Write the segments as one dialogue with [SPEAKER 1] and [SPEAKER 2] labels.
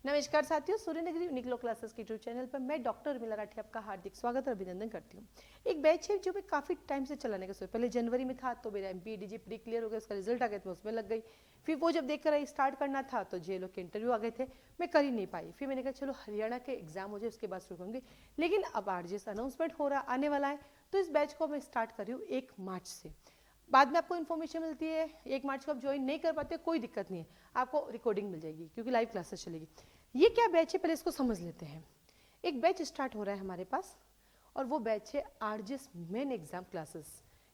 [SPEAKER 1] नमस्कार साथियों, Suryanagari unique classes के यूट्यूब चैनल पर मैं डॉक्टर उर्मिला राठी आपका हार्दिक स्वागत और अभिनंदन करती हूँ। एक बैच है जो मैं काफ़ी टाइम से चलाने का सोच, पहले जनवरी में था तो मेरा एमपीडीजी प्री क्लियर हो गया, उसका रिजल्ट आ गया तो मैं उसमें लग गई। फिर वो जब देखकर स्टार्ट करना था तो जे लोग के इंटरव्यू आ गए थे, मैं कर ही नहीं पाई। फिर मैंने कहा चलो हरियाणा के एग्जाम हो जाए उसके बाद शुरू करूँगी, लेकिन अब आरजेएस अनाउंसमेंट हो रहा आने वाला है तो इस बैच को मैं स्टार्ट कर रही हूँ 1 मार्च से। बाद में आपको इन्फॉर्मेशन मिलती है 1 मार्च को आप ज्वाइन नहीं कर पाते कोई दिक्कत नहीं है, आपको रिकॉर्डिंग मिल जाएगी क्योंकि लाइव क्लासेस चलेगी। ये क्या बैच है पहले इसको समझ लेते हैं। एक बैच स्टार्ट हो रहा है हमारे पास और वो बैच है आरजेएस मेन एग्जाम क्लासेस।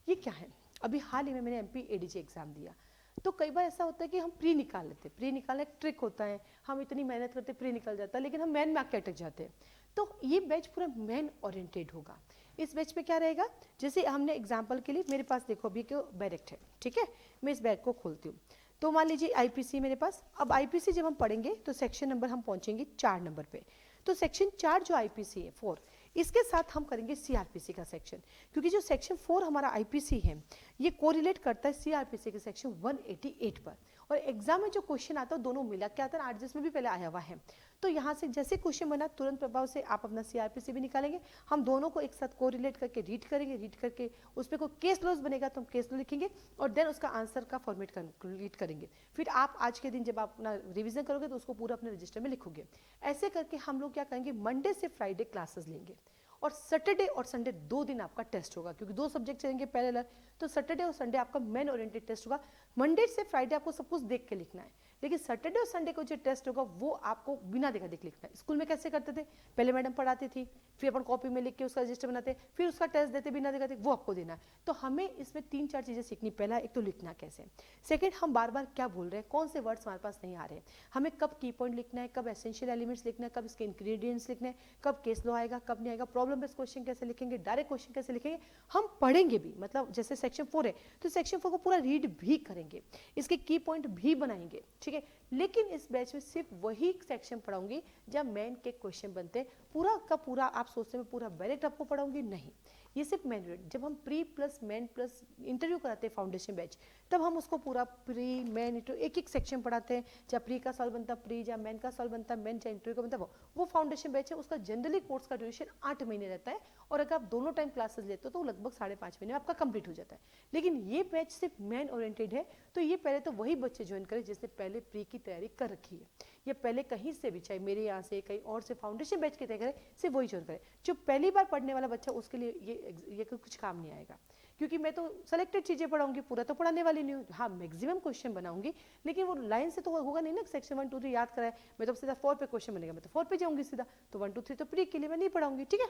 [SPEAKER 1] ये क्या है, अभी हाल ही में मैंने एमपी एडीजे एग्जाम दिया तो कई बार ऐसा होता है कि हम प्री निकाल लेते हैं, प्री निकालना एक ट्रिक होता है, हम इतनी मेहनत करते प्री निकल जाता है लेकिन हम मेन में आके अटक जाते हैं। तो ये बैच पूरा मेन ओरिएंटेड होगा। इस बैच में क्या रहेगा, जैसे हमने एग्जाम्पल के लिए मेरे पास देखो अभी क्यों बैरेक्ट है, ठीक है, मैं इस बैग को खोलती हूँ तो मान लीजिए आईपीसी मेरे पास। अब आईपीसी जब हम पढ़ेंगे तो सेक्शन नंबर हम पहुंचेंगे 4 नंबर पे। तो सेक्शन 4 जो आईपीसी है 4, इसके साथ हम करेंगे सीआरपीसी का सेक्शन, क्योंकि जो सेक्शन 4 हमारा आईपीसी है ये कोरिलेट करता है सीआरपीसी के सेक्शन 188 पर। और एग्जाम में जो क्वेश्चन आता है दोनों मिला के आता है, आरजेएस में भी पहले आया हुआ है। तो यहाँ से जैसे क्वेश्चन बना तुरंत प्रभाव से आप अपना सीआरपीसी भी निकालेंगे, हम दोनों को एक साथ कोरिलेट करके रीड करेंगे, रीड करके उस पर कोई केस लॉज बनेगा तो हम केस लॉ लिखेंगे और देन उसका आंसर का फॉर्मेट कंप्लीट करेंगे। फिर आप आज के दिन जब आप अपना रिवीजन करोगे तो उसको पूरा अपने रजिस्टर में लिखोगे। ऐसे करके हम लोग क्या करेंगे, मंडे से फ्राइडे क्लासेस लेंगे और सैटरडे और संडे 2 दिन आपका टेस्ट होगा, क्योंकि 2 सब्जेक्ट चलेंगे पैरेलल। तो सैटरडे और संडे आपका मेन ओरिएंटेड टेस्ट होगा। मंडे से फ्राइडे आपको सब कुछ देख के लिखना है, लेकिन सैटरडे और संडे को जो टेस्ट होगा वो आपको बिना देखा देख लिखना है। स्कूल में कैसे करते थे, पहले मैडम पढ़ाती थी, फिर अपन कॉपी में लिख के उसका रजिस्टर बनाते, फिर उसका टेस्ट देते बिना देखा देख, वो आपको देना है। तो हमें इसमें 3-4 चीजें सीखनी। पहला एक तो लिखना कैसे, सेकंड हम बार बार क्या बोल रहे हैं, कौन से वर्ड्स हमारे पास नहीं आ रहे हैं, हमें कब की पॉइंट लिखना है, कब एसेंशियल एलिमेंट्स लिखना है, कब इसके इंग्रेडिएंट्स लिखने हैं, कब केस लॉ आएगा कब नहीं आएगा, प्रॉब्लम बेस्ड क्वेश्चन कैसे लिखेंगे, डायरेक्ट क्वेश्चन कैसे लिखेंगे, हम पढ़ेंगे भी। मतलब जैसे सेक्शन 4 है तो सेक्शन 4 को पूरा रीड भी करेंगे, इसके की पॉइंट भी बनाएंगे, ठीक है। लेकिन इस बैच में सिर्फ वही सेक्शन पढ़ाऊंगी जब मेन के क्वेश्चन बनते हैं। पूरा का पूरा आप सोचते हैं पूरा डायरेक्ट आपको पढ़ाऊंगी, नहीं, ये सिर्फ मेन। जब हम pre plus main plus interview कराते हैं फाउंडेशन बैच, तब हम उसको पूरा प्री मेन इंटरव्यू एक एक सेक्शन पढ़ाते हैं। जब प्री का सवाल बनता प्री, जब मेन का सवाल बनता मेन, जब इंटरव्यू का बनता वो फाउंडेशन बैच है। उसका जनरली कोर्स का ड्यूरेशन 8 महीने रहता है और अगर आप दोनों टाइम क्लासेस लेते हो तो लगभग 5.5 महीने में आपका कंप्लीट हो जाता है। लेकिन ये बैच सिर्फ मेन ओरिएंटेड है, तो ये पहले तो वही बच्चे ज्वाइन करें जिसने पहले प्री की तैयारी कर रखी है, या पहले कहीं से भी, चाहे मेरे यहाँ से कहीं और से फाउंडेशन बैच की तैयारी करें, सिर्फ वही ज्वाइन करें। जो पहली बार पढ़ने वाला बच्चा उसके लिए ये कुछ काम नहीं आएगा, क्योंकि मैं तो सेलेक्टेड चीजें पढ़ाऊंगी, पूरा तो पढ़ाने वाली नहीं हूँ। हाँ, मैक्सिमम क्वेश्चन बनाऊंगी, लेकिन वो लाइन से तो होगा नहीं ना, सेक्शन 1 2 3 याद कराए, मैं तो सीधा 4 पे क्वेश्चन बनेगा, मैं तो 4 पे जाऊंगी सीधा, तो 1 2 3 तो प्री के लिए मैं नहीं पढ़ाऊंगी, ठीक है।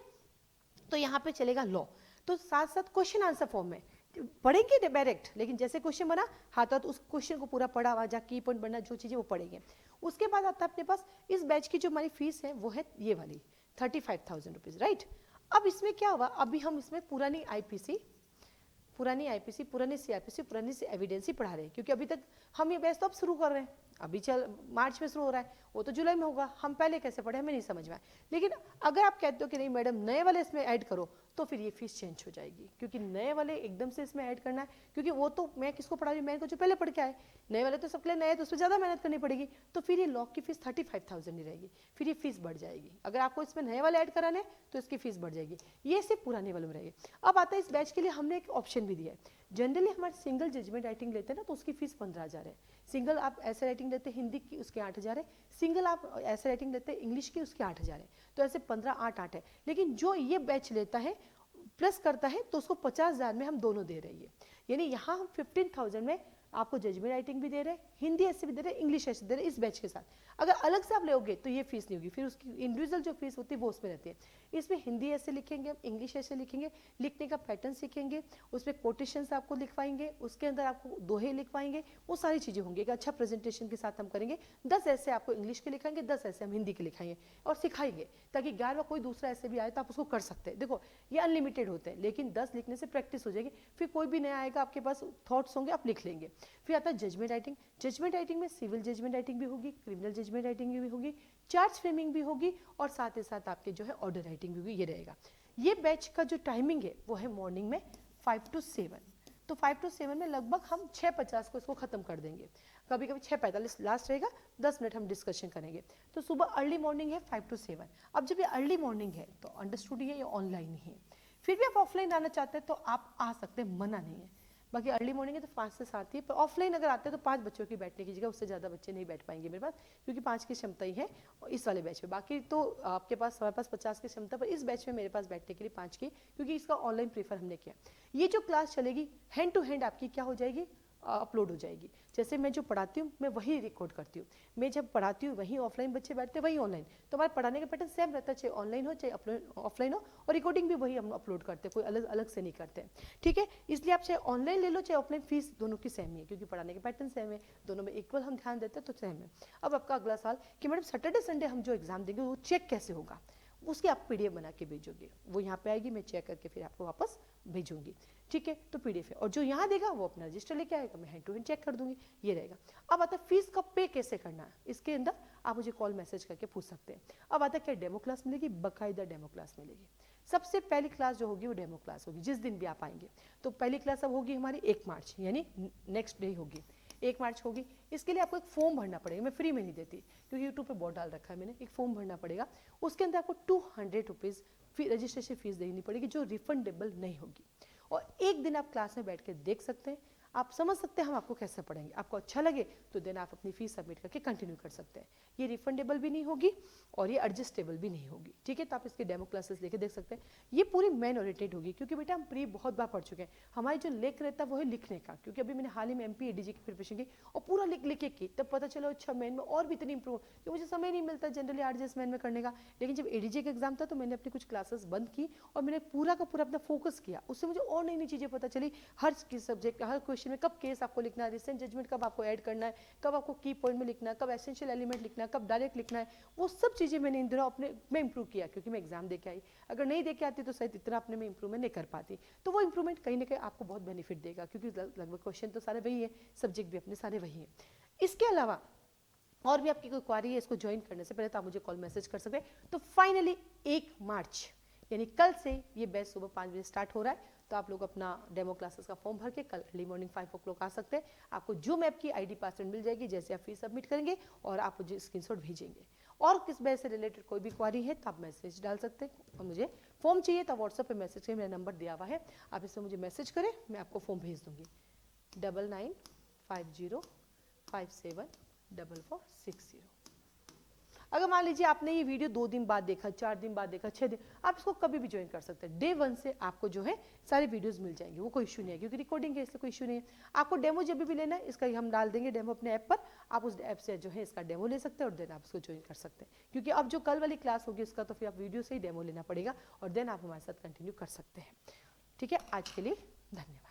[SPEAKER 1] तो यहाँ पे चलेगा लॉ, तो साथ साथ क्वेश्चन आंसर फॉर्म में पढ़ेंगे डायरेक्ट, लेकिन जैसे क्वेश्चन बना हाथ उस क्वेश्चन को पूरा पढ़ा हुआ, जहाँ की पॉइंट बनना जो चीजें वो पढ़ेंगे। उसके बाद आता है अपने पास इस बैच की जो हमारी फीस है वो है ये वाली 35,000 रुपीज, राइट। अब इसमें क्या हुआ, अभी हम इसमें पुरानी आईपीसी, पुरानी सीआरपीसी, पुरानी से एविडेंस ही पढ़ा रहे हैं, क्योंकि अभी तक हम ये बैच तो अब शुरू कर रहे हैं, अभी चल मार्च में शुरू हो रहा है, वो तो जुलाई में होगा, हम पहले कैसे पढ़े हमें नहीं समझ में आया। लेकिन अगर आप कहते हो कि नहीं मैडम नए वाले इसमें ऐड करो, तो फिर ये फीस चेंज हो जाएगी, क्योंकि नए वाले एकदम से इसमें ऐड करना है, क्योंकि वो तो मैं किसको पढ़ा रही हूँ, मैं को जो पहले पढ़ के आए, नए वाले तो सबके लिए नए, तो उसमें ज़्यादा मेहनत करनी पड़ेगी, तो फिर ये लॉ की फीस 35,000 ही रहेगी, फिर ये फीस बढ़ जाएगी। अगर आपको इसमें नए वाले ऐड कराने तो इसकी फीस बढ़ जाएगी, ये सिर्फ पुराने वालों में रहेगी। अब आता है इस बैच के लिए हमने एक ऑप्शन भी दिया है। जनरली हमारे सिंगल जजमेंट राइटिंग लेते हैं ना, तो उसकी फीस 15,000 है। सिंगल आप ऐसे राइटिंग लेते हैं हिंदी की, उसके 8,000 है। सिंगल आप ऐसे राइटिंग लेते हैं इंग्लिश की, उसके 8,000 है। तो ऐसे 15 8 8 है। लेकिन जो ये बैच लेता है प्लस करता है तो उसको 50,000 में हम दोनों दे रही है। यानी यहाँ हम 15,000 में आपको जजमेंट राइटिंग भी दे रहे हैं, हिंदी ऐसे भी दे रहे हैं, इंग्लिश ऐसे दे रहे हैं इस बैच के साथ। अगर अलग से आप लोगे तो ये फीस नहीं होगी, फिर उसकी इंडिविजुअल जो फीस होती है वो उसमें रहती है। इसमें हिंदी ऐसे लिखेंगे, इंग्लिश ऐसे लिखेंगे, लिखने का पैटर्न सीखेंगे, उसमें कोटेशंस आपको लिखवाएंगे, उसके अंदर आपको दोहे लिखवाएंगे, वो सारी चीज़ें होंगी। एक अच्छा प्रेजेंटेशन के साथ हम करेंगे, 10 ऐसे आपको इंग्लिश के लिखाएंगे, 10 ऐसे हम हिंदी के लिखाएंगे और सिखाएंगे, ताकि 11वां कोई दूसरा ऐसे भी आए तो आप उसको कर सकते हैं। देखो ये अनलिमिटेड होते हैं, लेकिन 10 लिखने से प्रैक्टिस हो जाएगी, फिर कोई भी नया आएगा आपके पास थॉट्स होंगे आप लिख लेंगे। फिर आता है जजमेंट राइटिंग। जजमेंट राइटिंग में सिविल जजमेंट राइटिंग भी होगी, क्रिमिनल जजमेंट राइटिंग भी होगी, चार्ज फ्रेमिंग भी होगी और साथ ही साथ आपके जो है ऑर्डर राइटिंग भी होगी, ये रहेगा। ये बैच का जो टाइमिंग है वो है मॉर्निंग में 5 to 7। तो 5 to 7 में लगभग हम 6:50 को इसको खत्म कर देंगे। कभी कभी 6:45 लास्ट रहेगा, 10 मिनट हम डिस्कशन करेंगे। तो सुबह अर्ली मॉर्निंग है 5 to 7। अब जब ये अर्ली मॉर्निंग है तो अंडरस्टूड ये ऑनलाइन ही है। फिर भी आप ऑफलाइन आना चाहते हैं तो आप आ सकते हैं, मना नहीं है। बाकी अर्ली मॉर्निंग है तो 5 से 7 ही, पर ऑफलाइन अगर आते हैं तो 5 बच्चों की बैठने की जगह, उससे ज़्यादा बच्चे नहीं बैठ पाएंगे मेरे पास, क्योंकि 5 की क्षमता ही है इस वाले बैच में। बाकी तो आपके पास, हमारे पास 50 की क्षमता, पर इस बैच में मेरे पास बैठने के लिए 5 की, क्योंकि इसका ऑनलाइन प्रीफर हमने किया। ये जो क्लास चलेगी हैंड टू हैंड आपकी क्या हो जाएगी, अपलोड हो जाएगी। जैसे मैं जो पढ़ाती हूँ मैं वही रिकॉर्ड करती हूँ। मैं जब पढ़ाती हूँ वहीं ऑफलाइन बच्चे बैठते हैं, वहीं ऑनलाइन, तो हमारे पढ़ाने का पैटर्न सेम रहता है, चाहे ऑनलाइन हो चाहे ऑफलाइन हो, और रिकॉर्डिंग भी वही हम अपलोड करते हैं, कोई अलग अलग से नहीं करते हैं। ठीक है, इसलिए आप चाहे ऑनलाइन ले लो चाहे ऑफलाइन, फीस दोनों की सेम ही है, क्योंकि पढ़ाने के पैटर्न सेम है, दोनों में इक्वल हम ध्यान देते हैं, तो सेम है। अब आपका अगला सवाल कि मैडम सैटरडे संडे हम जो एग्जाम देंगे वो चेक कैसे होगा, उसकी आप पीडीएफ बना के भेजोगे, वो यहाँ पे आएगी, मैं चेक करके फिर आपको वापस भेजूंगी। ठीक है, तो पीडीएफ है, और जो यहाँ देगा वो अपना रजिस्टर लेके आएगा, मैं हैंड टू हैंड चेक कर दूंगी, ये रहेगा। अब आता है फीस का पे कैसे करना है, इसके अंदर आप मुझे कॉल मैसेज करके पूछ सकते हैं। अब आता है क्या डेमो क्लास मिलेगी, बकायदा डेमो क्लास मिलेगी। सबसे पहली क्लास जो होगी वो डेमो क्लास होगी, जिस दिन भी आप आएंगे। तो पहली क्लास अब होगी हमारी 1 मार्च, यानी नेक्स्ट डे होगी, 1 मार्च होगी। इसके लिए आपको एक फॉर्म भरना पड़ेगा, मैं फ्री में नहीं देती क्योंकि यूट्यूब पे बहुत डाल रखा है मैंने। एक फॉर्म भरना पड़ेगा, उसके अंदर आपको 200 रुपीज़ रजिस्ट्रेशन फीस देनी पड़ेगी, जो रिफंडेबल नहीं होगी। और एक दिन आप क्लास में बैठ के देख सकते हैं, आप समझ सकते हैं हम आपको कैसे पढ़ेंगे। आपको अच्छा लगे तो देन आप अपनी फीस सबमिट करके कंटिन्यू कर सकते हैं। ये रिफंडेबल भी नहीं होगी और ये एडजस्टेबल भी नहीं होगी। ठीक है, तो आप इसके डेमो क्लासेस लेके देख सकते हैं। ये पूरी मैन ओरिएंटेड होगी, क्योंकि बेटा हम प्री बहुत बार पढ़ चुके हैं। हमारी जो लेख रहता है वो है लिखने का, क्योंकि अभी मैंने हाल ही में एमपी एडीजी की प्रिपरेशन की और पूरा लिख के की, तब पता चला अच्छा मैन में और भी इतनी इंप्रूव, क्योंकि मुझे समय नहीं मिलता जनरली आरजीएस मैन में करने का। लेकिन जब एडीजी का एग्जाम था तो मैंने अपनी कुछ क्लासेस बंद की और मैंने पूरा का पूरा अपना फोकस किया, उससे मुझे और नई नई चीजें पता चली। हर सब्जेक्ट, हर क्वेश्चन में कब केस आपको लिखना है, रिसेंट जजमेंट कब आपको ऐड करना है, कब आपको की पॉइंट में लिखना है, कब एसेंशियल एलिमेंट लिखना है, कब डायरेक्ट लिखना है, वो सब चीजें मैंने इन दिनों अपने में इंप्रूव किया, क्योंकि मैं एग्जाम दे के आई। अगर नहीं दे के आती तो शायद इतना अपने में इंप्रूवमेंट नहीं कर पाती। तो वो इंप्रूवमेंट कहीं ना कहीं आपको बहुत बेनिफिट देगा, क्योंकि लगभग क्वेश्चन तो सारे वही है, सब्जेक्ट भी अपने सारे वही है। इसके अलावा और भी आपकी कोई क्वारी है, इसको ज्वाइन करने से पहले तो आप मुझे कॉल मैसेज कर सकते हैं। तो फाइनली 1 मार्च यानी कल से ये बैच सुबह 5 बजे स्टार्ट हो रहा है। तो आप लोग अपना डेमो क्लासेस का फॉर्म भर के कल अर्ली मॉर्निंग 5 o'clock आ सकते हैं। आपको जूम ऐप की आईडी पासवर्ड मिल जाएगी जैसे आप फीस सबमिट करेंगे, और आप मुझे स्क्रीनशॉट भेजेंगे। और किस बैच से रिलेटेड कोई भी क्वारी है तो आप मैसेज डाल सकते हैं, और मुझे फॉर्म चाहिए तो व्हाट्सएप पे मैसेज करें, मेरा नंबर दिया हुआ है, आप इससे मुझे मैसेज करें, मैं आपको फॉर्म भेज दूंगी। 9950574460। अगर मान लीजिए आपने ये वीडियो 2 दिन बाद देखा, 4 दिन बाद देखा, 6 दिन, आप इसको कभी भी ज्वाइन कर सकते हैं। डे 1 से आपको जो है सारे वीडियोस मिल जाएंगे, वो कोई इशू नहीं है, क्योंकि रिकॉर्डिंग है इसलिए कोई इशू नहीं है। आपको डेमो जब भी लेना है, इसका हम डाल देंगे डेमो अपने ऐप पर, आप उस ऐप से जो है इसका डेमो ले सकते हैं और देन आप इसको ज्वाइन कर सकते हैं। क्योंकि अब जो कल वाली क्लास होगी उसका तो फिर आप वीडियो से ही डेमो लेना पड़ेगा और देन आप हमारे साथ कंटिन्यू कर सकते हैं। ठीक है, आज के लिए धन्यवाद।